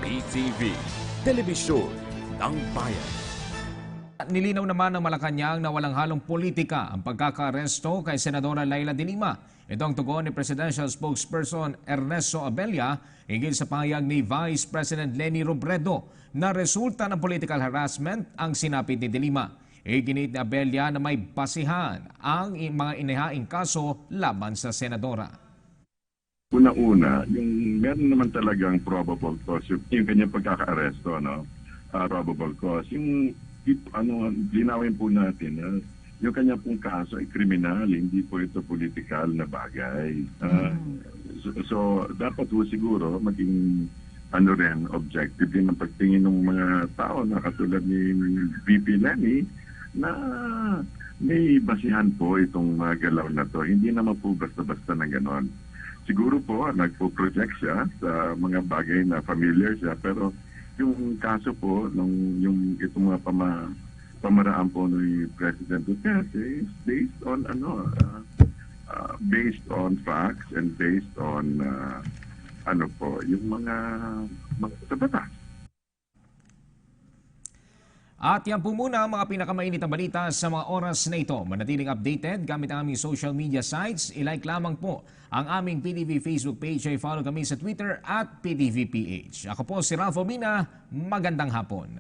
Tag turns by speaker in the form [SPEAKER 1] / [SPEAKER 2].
[SPEAKER 1] PTV, Telebisyon ng Bayan. Nilinaw naman ng Malacanang na walang halong politika ang pagkaka-aresto kay Senadora Leila de Lima. Ito ang tugon ni Presidential Spokesperson Ernesto Abella hinggil sa pahayag ni Vice President Leni Robredo na resulta ng political harassment ang sinapit ni de Lima. Iginit ni Abella na may basihan ang mga inihaing kaso laban sa Senadora.
[SPEAKER 2] Una-una, yung meron naman talagang probable cause, yung kanyang pagkaka-aresto, no? Probable cause. Yung linawin po natin, yung kanya pong kaso ay kriminal, hindi po ito political na bagay. So, dapat po siguro maging objective din ang pagtingin ng mga tao na katulad ni VP Leni na may basihan po itong mga galaw na to. Hindi naman po basta-basta na ganon. Siguro po, nagpo-project siya sa mga bagay na familiar siya, pero yung kaso po, yung itong mga pamaraan po ni President Duterte is based on facts and based on yung mga sa batas.
[SPEAKER 1] At yan po muna ang mga pinakamainit na balita sa mga oras na ito. Manatiling updated gamit ang aming social media sites. I-like lamang po ang aming PTV Facebook page ay follow kami sa Twitter at PTVPH. Ako po si Ralph Obina. Magandang hapon.